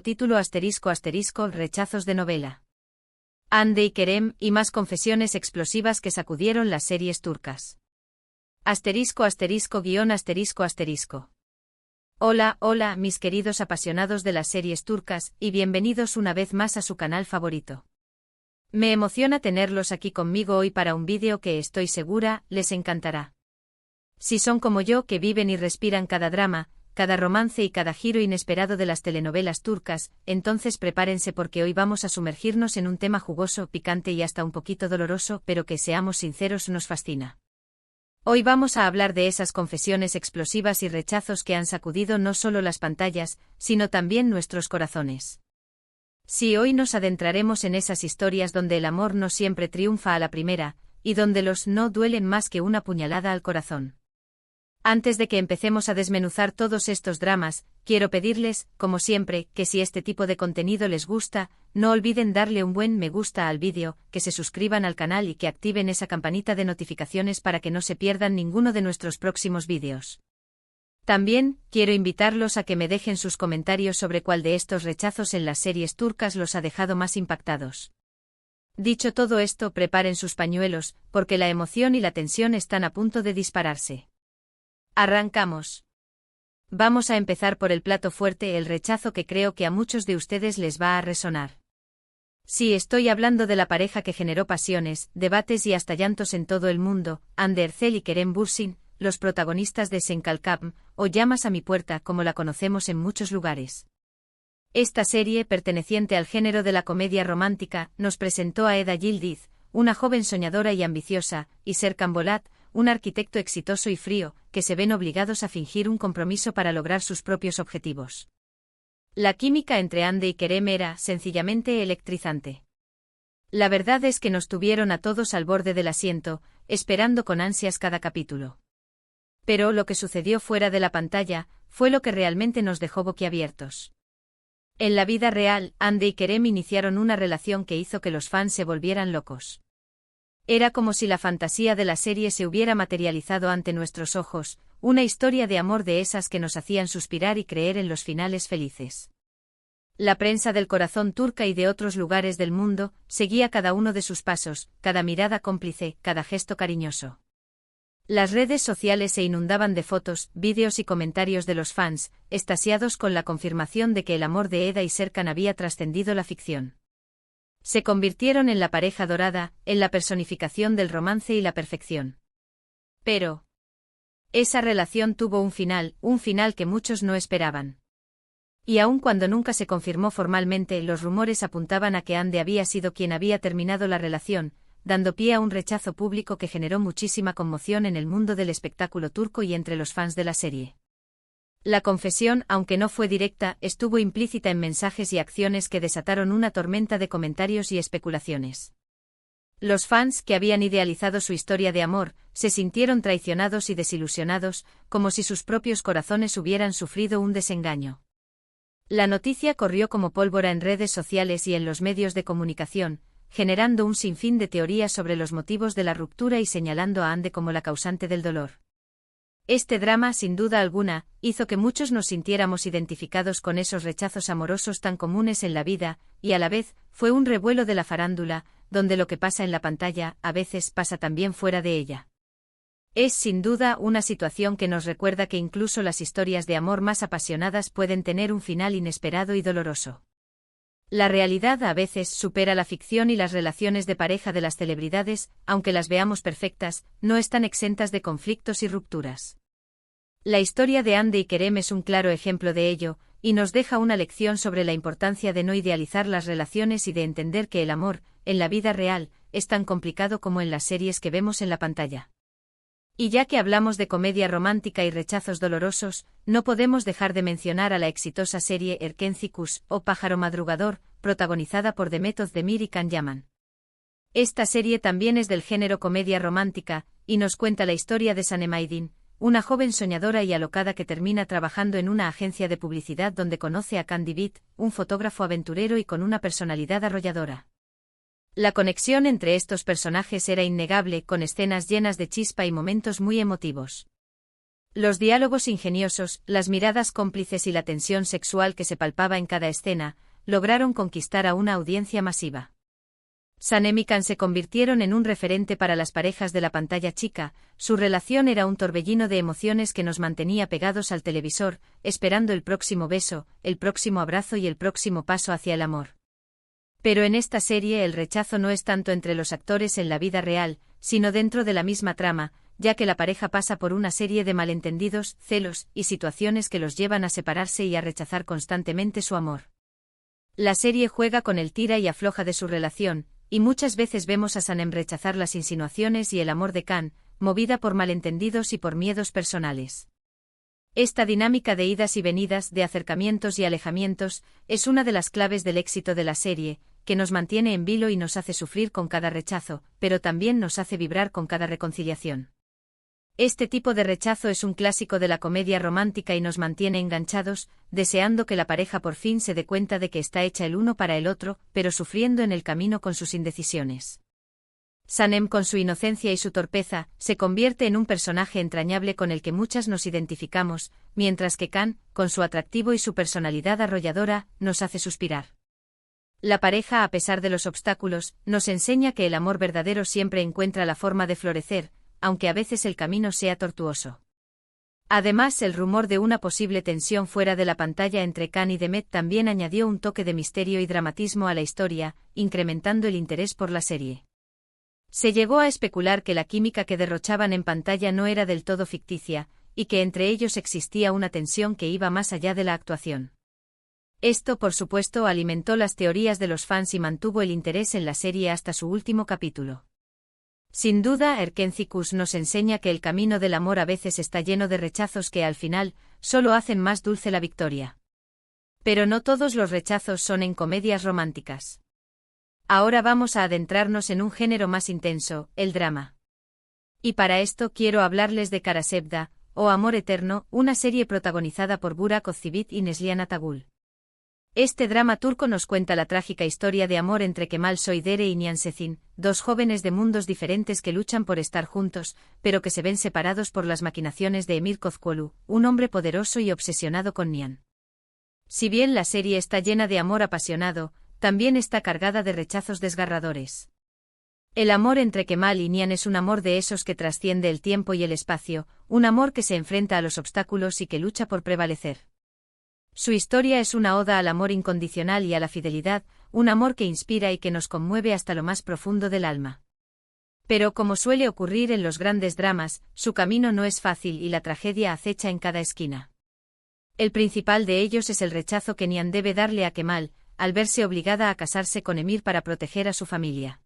Título rechazos de novela. Hande y Kerem y más confesiones explosivas que sacudieron las series turcas. *****. Hola, mis queridos apasionados de las series turcas, y bienvenidos una vez más a su canal favorito. Me emociona tenerlos aquí conmigo hoy para un vídeo que estoy segura les encantará. Si son como yo, que viven y respiran cada drama, cada romance y cada giro inesperado de las telenovelas turcas, entonces prepárense porque hoy vamos a sumergirnos en un tema jugoso, picante y hasta un poquito doloroso, pero que, seamos sinceros, nos fascina. Hoy vamos a hablar de esas confesiones explosivas y rechazos que han sacudido no solo las pantallas, sino también nuestros corazones. Sí, hoy nos adentraremos en esas historias donde el amor no siempre triunfa a la primera, y donde los no duelen más que una puñalada al corazón. Antes de que empecemos a desmenuzar todos estos dramas, quiero pedirles, como siempre, que si este tipo de contenido les gusta, no olviden darle un buen me gusta al vídeo, que se suscriban al canal y que activen esa campanita de notificaciones para que no se pierdan ninguno de nuestros próximos vídeos. También, quiero invitarlos a que me dejen sus comentarios sobre cuál de estos rechazos en las series turcas los ha dejado más impactados. Dicho todo esto, preparen sus pañuelos, porque la emoción y la tensión están a punto de dispararse. Arrancamos. Vamos a empezar por el plato fuerte, el rechazo que creo que a muchos de ustedes les va a resonar. Sí, estoy hablando de la pareja que generó pasiones, debates y hasta llantos en todo el mundo, Hande Erçel y Kerem Bürsin, los protagonistas de Sen Kalkam, o Llamas a mi puerta como la conocemos en muchos lugares. Esta serie, perteneciente al género de la comedia romántica, nos presentó a Eda Yildiz, una joven soñadora y ambiciosa, y Serkan Bolat, un arquitecto exitoso y frío, que se ven obligados a fingir un compromiso para lograr sus propios objetivos. La química entre Hande y Kerem era, sencillamente, electrizante. La verdad es que nos tuvieron a todos al borde del asiento, esperando con ansias cada capítulo. Pero lo que sucedió fuera de la pantalla, fue lo que realmente nos dejó boquiabiertos. En la vida real, Hande y Kerem iniciaron una relación que hizo que los fans se volvieran locos. Era como si la fantasía de la serie se hubiera materializado ante nuestros ojos, una historia de amor de esas que nos hacían suspirar y creer en los finales felices. La prensa del corazón turca y de otros lugares del mundo seguía cada uno de sus pasos, cada mirada cómplice, cada gesto cariñoso. Las redes sociales se inundaban de fotos, vídeos y comentarios de los fans, extasiados con la confirmación de que el amor de Eda y Serkan había trascendido la ficción. Se convirtieron en la pareja dorada, en la personificación del romance y la perfección. Pero esa relación tuvo un final que muchos no esperaban. Y aun cuando nunca se confirmó formalmente, los rumores apuntaban a que Hande había sido quien había terminado la relación, dando pie a un rechazo público que generó muchísima conmoción en el mundo del espectáculo turco y entre los fans de la serie. La confesión, aunque no fue directa, estuvo implícita en mensajes y acciones que desataron una tormenta de comentarios y especulaciones. Los fans, que habían idealizado su historia de amor, se sintieron traicionados y desilusionados, como si sus propios corazones hubieran sufrido un desengaño. La noticia corrió como pólvora en redes sociales y en los medios de comunicación, generando un sinfín de teorías sobre los motivos de la ruptura y señalando a Hande como la causante del dolor. Este drama, sin duda alguna, hizo que muchos nos sintiéramos identificados con esos rechazos amorosos tan comunes en la vida, y a la vez, fue un revuelo de la farándula, donde lo que pasa en la pantalla, a veces pasa también fuera de ella. Es sin duda una situación que nos recuerda que incluso las historias de amor más apasionadas pueden tener un final inesperado y doloroso. La realidad a veces supera la ficción y las relaciones de pareja de las celebridades, aunque las veamos perfectas, no están exentas de conflictos y rupturas. La historia de Hande y Kerem es un claro ejemplo de ello, y nos deja una lección sobre la importancia de no idealizar las relaciones y de entender que el amor, en la vida real, es tan complicado como en las series que vemos en la pantalla. Y ya que hablamos de comedia romántica y rechazos dolorosos, no podemos dejar de mencionar a la exitosa serie Erkenci Kuş, o Pájaro Madrugador, protagonizada por Demet Özdemir y Can Yaman. Esta serie también es del género comedia romántica, y nos cuenta la historia de Sanem Aydin, una joven soñadora y alocada que termina trabajando en una agencia de publicidad donde conoce a Can Divit, un fotógrafo aventurero y con una personalidad arrolladora. La conexión entre estos personajes era innegable, con escenas llenas de chispa y momentos muy emotivos. Los diálogos ingeniosos, las miradas cómplices y la tensión sexual que se palpaba en cada escena, lograron conquistar a una audiencia masiva. Sanem y Can se convirtieron en un referente para las parejas de la pantalla chica, su relación era un torbellino de emociones que nos mantenía pegados al televisor, esperando el próximo beso, el próximo abrazo y el próximo paso hacia el amor. Pero en esta serie el rechazo no es tanto entre los actores en la vida real, sino dentro de la misma trama, ya que la pareja pasa por una serie de malentendidos, celos y situaciones que los llevan a separarse y a rechazar constantemente su amor. La serie juega con el tira y afloja de su relación, y muchas veces vemos a Sanem rechazar las insinuaciones y el amor de Can, movida por malentendidos y por miedos personales. Esta dinámica de idas y venidas, de acercamientos y alejamientos, es una de las claves del éxito de la serie, que nos mantiene en vilo y nos hace sufrir con cada rechazo, pero también nos hace vibrar con cada reconciliación. Este tipo de rechazo es un clásico de la comedia romántica y nos mantiene enganchados, deseando que la pareja por fin se dé cuenta de que está hecha el uno para el otro, pero sufriendo en el camino con sus indecisiones. Sanem, con su inocencia y su torpeza, se convierte en un personaje entrañable con el que muchas nos identificamos, mientras que Can, con su atractivo y su personalidad arrolladora, nos hace suspirar. La pareja, a pesar de los obstáculos, nos enseña que el amor verdadero siempre encuentra la forma de florecer, aunque a veces el camino sea tortuoso. Además, el rumor de una posible tensión fuera de la pantalla entre Can y Demet también añadió un toque de misterio y dramatismo a la historia, incrementando el interés por la serie. Se llegó a especular que la química que derrochaban en pantalla no era del todo ficticia, y que entre ellos existía una tensión que iba más allá de la actuación. Esto, por supuesto, alimentó las teorías de los fans y mantuvo el interés en la serie hasta su último capítulo. Sin duda, Erkencikus nos enseña que el camino del amor a veces está lleno de rechazos que al final solo hacen más dulce la victoria. Pero no todos los rechazos son en comedias románticas. Ahora vamos a adentrarnos en un género más intenso, el drama. Y para esto quiero hablarles de Karasevda, o Amor Eterno, una serie protagonizada por Burak Özçivit y Neslihan Atagul. Este drama turco nos cuenta la trágica historia de amor entre Kemal Soydere y Nihan Sezin, dos jóvenes de mundos diferentes que luchan por estar juntos, pero que se ven separados por las maquinaciones de Emir Kozkolu, un hombre poderoso y obsesionado con Nihan. Si bien la serie está llena de amor apasionado, también está cargada de rechazos desgarradores. El amor entre Kemal y Nihan es un amor de esos que trasciende el tiempo y el espacio, un amor que se enfrenta a los obstáculos y que lucha por prevalecer. Su historia es una oda al amor incondicional y a la fidelidad, un amor que inspira y que nos conmueve hasta lo más profundo del alma. Pero como suele ocurrir en los grandes dramas, su camino no es fácil y la tragedia acecha en cada esquina. El principal de ellos es el rechazo que Nihan debe darle a Kemal, al verse obligada a casarse con Emir para proteger a su familia.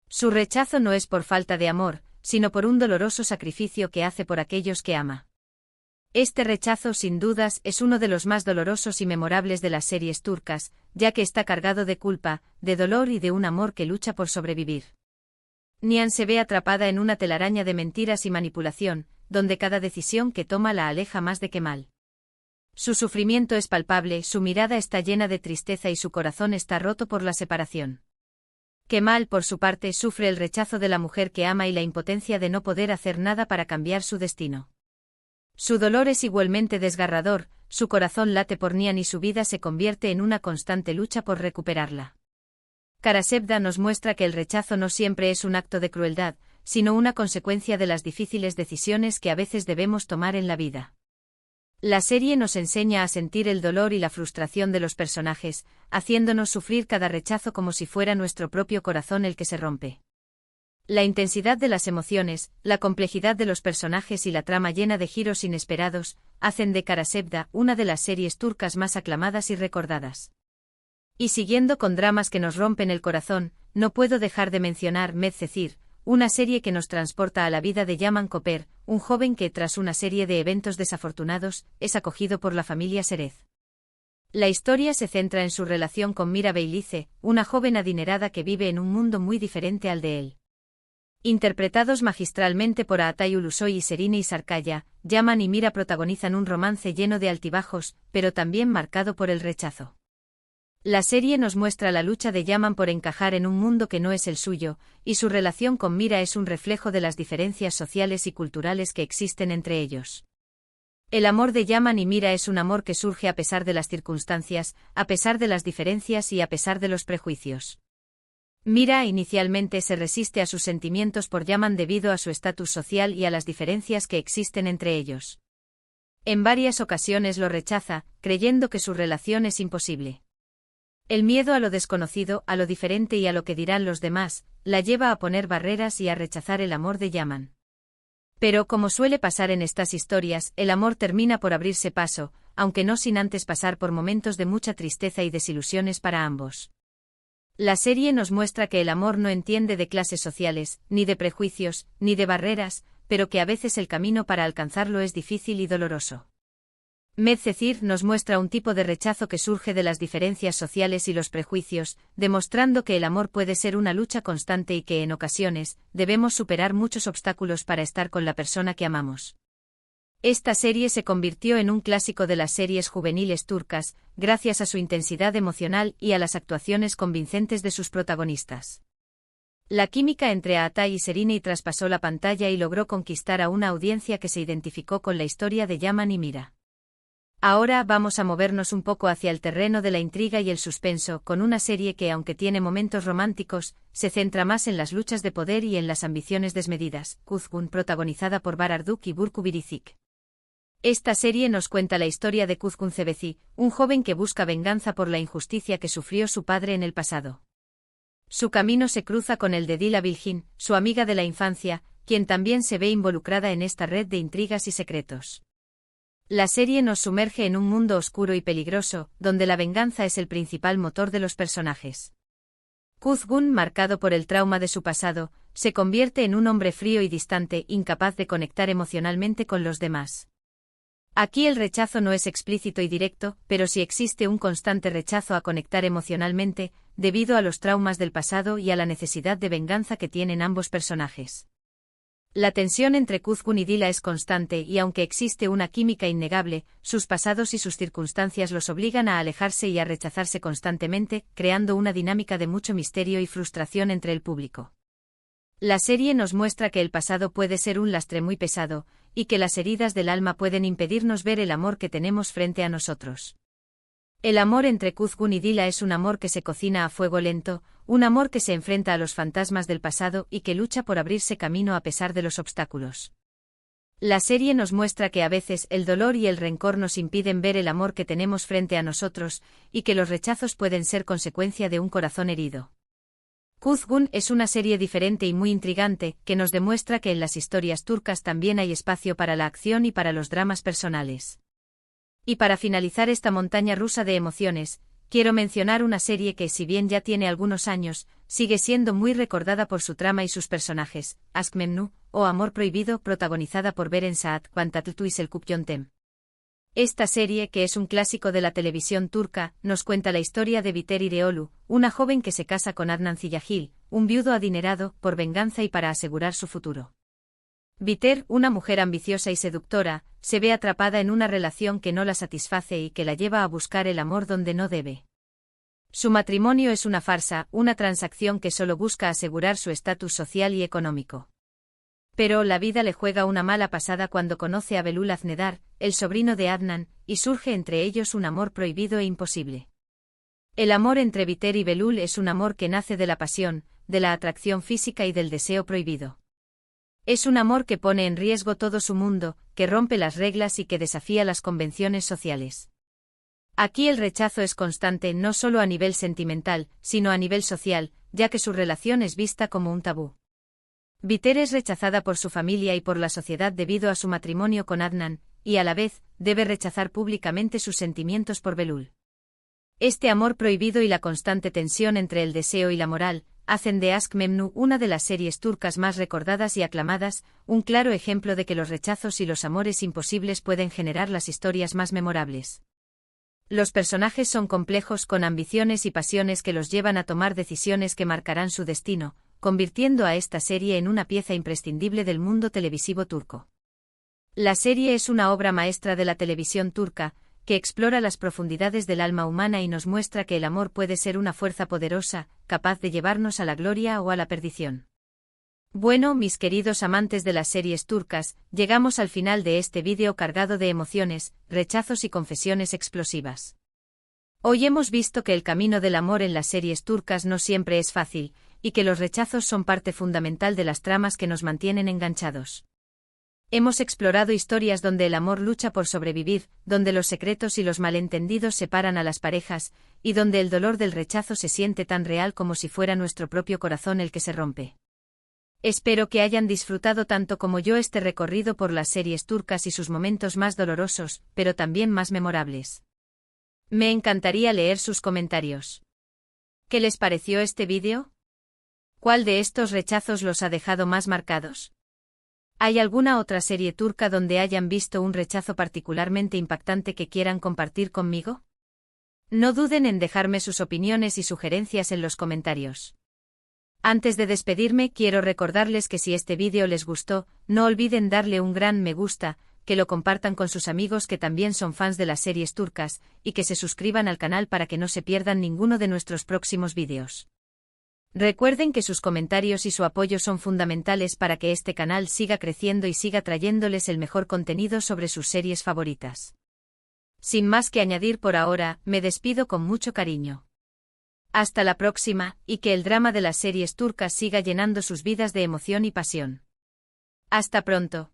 Su rechazo no es por falta de amor, sino por un doloroso sacrificio que hace por aquellos que ama. Este rechazo, sin dudas, es uno de los más dolorosos y memorables de las series turcas, ya que está cargado de culpa, de dolor y de un amor que lucha por sobrevivir. Nihan se ve atrapada en una telaraña de mentiras y manipulación, donde cada decisión que toma la aleja más de Kemal. Su sufrimiento es palpable, su mirada está llena de tristeza y su corazón está roto por la separación. Kemal, por su parte, sufre el rechazo de la mujer que ama y la impotencia de no poder hacer nada para cambiar su destino. Su dolor es igualmente desgarrador, su corazón late por Nihan y su vida se convierte en una constante lucha por recuperarla. Karasevda nos muestra que el rechazo no siempre es un acto de crueldad, sino una consecuencia de las difíciles decisiones que a veces debemos tomar en la vida. La serie nos enseña a sentir el dolor y la frustración de los personajes, haciéndonos sufrir cada rechazo como si fuera nuestro propio corazón el que se rompe. La intensidad de las emociones, la complejidad de los personajes y la trama llena de giros inesperados, hacen de Karasevda una de las series turcas más aclamadas y recordadas. Y siguiendo con dramas que nos rompen el corazón, no puedo dejar de mencionar Medcezir, una serie que nos transporta a la vida de Yaman Koper, un joven que, tras una serie de eventos desafortunados, es acogido por la familia Serez. La historia se centra en su relación con Mira Beylice, una joven adinerada que vive en un mundo muy diferente al de él. Interpretados magistralmente por Atay Ulusoy y Serine Isarkaya, Yaman y Mira protagonizan un romance lleno de altibajos, pero también marcado por el rechazo. La serie nos muestra la lucha de Yaman por encajar en un mundo que no es el suyo, y su relación con Mira es un reflejo de las diferencias sociales y culturales que existen entre ellos. El amor de Yaman y Mira es un amor que surge a pesar de las circunstancias, a pesar de las diferencias y a pesar de los prejuicios. Mira inicialmente se resiste a sus sentimientos por Yaman debido a su estatus social y a las diferencias que existen entre ellos. En varias ocasiones lo rechaza, creyendo que su relación es imposible. El miedo a lo desconocido, a lo diferente y a lo que dirán los demás, la lleva a poner barreras y a rechazar el amor de Yaman. Pero como suele pasar en estas historias, el amor termina por abrirse paso, aunque no sin antes pasar por momentos de mucha tristeza y desilusiones para ambos. La serie nos muestra que el amor no entiende de clases sociales, ni de prejuicios, ni de barreras, pero que a veces el camino para alcanzarlo es difícil y doloroso. Medcezir nos muestra un tipo de rechazo que surge de las diferencias sociales y los prejuicios, demostrando que el amor puede ser una lucha constante y que en ocasiones, debemos superar muchos obstáculos para estar con la persona que amamos. Esta serie se convirtió en un clásico de las series juveniles turcas, gracias a su intensidad emocional y a las actuaciones convincentes de sus protagonistas. La química entre Atay y Serine traspasó la pantalla y logró conquistar a una audiencia que se identificó con la historia de Yaman y Mira. Ahora vamos a movernos un poco hacia el terreno de la intriga y el suspenso, con una serie que, aunque tiene momentos románticos, se centra más en las luchas de poder y en las ambiciones desmedidas. Kuzgun, protagonizada por Bararduk y Burcu Biricik. Esta serie nos cuenta la historia de Kuzgun Cebeci, un joven que busca venganza por la injusticia que sufrió su padre en el pasado. Su camino se cruza con el de Dila Bilgin, su amiga de la infancia, quien también se ve involucrada en esta red de intrigas y secretos. La serie nos sumerge en un mundo oscuro y peligroso, donde la venganza es el principal motor de los personajes. Kuzgun, marcado por el trauma de su pasado, se convierte en un hombre frío y distante, incapaz de conectar emocionalmente con los demás. Aquí el rechazo no es explícito y directo, pero sí existe un constante rechazo a conectar emocionalmente, debido a los traumas del pasado y a la necesidad de venganza que tienen ambos personajes. La tensión entre Kuzgun y Dila es constante y aunque existe una química innegable, sus pasados y sus circunstancias los obligan a alejarse y a rechazarse constantemente, creando una dinámica de mucho misterio y frustración entre el público. La serie nos muestra que el pasado puede ser un lastre muy pesado, y que las heridas del alma pueden impedirnos ver el amor que tenemos frente a nosotros. El amor entre Kuzgun y Dila es un amor que se cocina a fuego lento, un amor que se enfrenta a los fantasmas del pasado y que lucha por abrirse camino a pesar de los obstáculos. La serie nos muestra que a veces el dolor y el rencor nos impiden ver el amor que tenemos frente a nosotros, y que los rechazos pueden ser consecuencia de un corazón herido. Kuzgun es una serie diferente y muy intrigante, que nos demuestra que en las historias turcas también hay espacio para la acción y para los dramas personales. Y para finalizar esta montaña rusa de emociones, quiero mencionar una serie que, si bien ya tiene algunos años, sigue siendo muy recordada por su trama y sus personajes, Aşk Memnu, o Amor Prohibido, protagonizada por Beren Saat, Kuantatl y Selçuk Yöntem. Esta serie, que es un clásico de la televisión turca, nos cuenta la historia de Biter İreoğlu, una joven que se casa con Adnan Ziyagil, un viudo adinerado, por venganza y para asegurar su futuro. Biter, una mujer ambiciosa y seductora, se ve atrapada en una relación que no la satisface y que la lleva a buscar el amor donde no debe. Su matrimonio es una farsa, una transacción que solo busca asegurar su estatus social y económico. Pero la vida le juega una mala pasada cuando conoce a Belul Aznedar, el sobrino de Adnan, y surge entre ellos un amor prohibido e imposible. El amor entre Biter y Belul es un amor que nace de la pasión, de la atracción física y del deseo prohibido. Es un amor que pone en riesgo todo su mundo, que rompe las reglas y que desafía las convenciones sociales. Aquí el rechazo es constante no solo a nivel sentimental, sino a nivel social, ya que su relación es vista como un tabú. Biter es rechazada por su familia y por la sociedad debido a su matrimonio con Adnan, y a la vez, debe rechazar públicamente sus sentimientos por Belul. Este amor prohibido y la constante tensión entre el deseo y la moral, hacen de Aşk Memnu una de las series turcas más recordadas y aclamadas, un claro ejemplo de que los rechazos y los amores imposibles pueden generar las historias más memorables. Los personajes son complejos con ambiciones y pasiones que los llevan a tomar decisiones que marcarán su destino, convirtiendo a esta serie en una pieza imprescindible del mundo televisivo turco. La serie es una obra maestra de la televisión turca, que explora las profundidades del alma humana y nos muestra que el amor puede ser una fuerza poderosa, capaz de llevarnos a la gloria o a la perdición. Bueno, mis queridos amantes de las series turcas, llegamos al final de este vídeo cargado de emociones, rechazos y confesiones explosivas. Hoy hemos visto que el camino del amor en las series turcas no siempre es fácil, y que los rechazos son parte fundamental de las tramas que nos mantienen enganchados. Hemos explorado historias donde el amor lucha por sobrevivir, donde los secretos y los malentendidos separan a las parejas, y donde el dolor del rechazo se siente tan real como si fuera nuestro propio corazón el que se rompe. Espero que hayan disfrutado tanto como yo este recorrido por las series turcas y sus momentos más dolorosos, pero también más memorables. Me encantaría leer sus comentarios. ¿Qué les pareció este vídeo? ¿Cuál de estos rechazos los ha dejado más marcados? ¿Hay alguna otra serie turca donde hayan visto un rechazo particularmente impactante que quieran compartir conmigo? No duden en dejarme sus opiniones y sugerencias en los comentarios. Antes de despedirme, quiero recordarles que si este vídeo les gustó, no olviden darle un gran me gusta, que lo compartan con sus amigos que también son fans de las series turcas, y que se suscriban al canal para que no se pierdan ninguno de nuestros próximos vídeos. Recuerden que sus comentarios y su apoyo son fundamentales para que este canal siga creciendo y siga trayéndoles el mejor contenido sobre sus series favoritas. Sin más que añadir por ahora, me despido con mucho cariño. Hasta la próxima, y que el drama de las series turcas siga llenando sus vidas de emoción y pasión. Hasta pronto.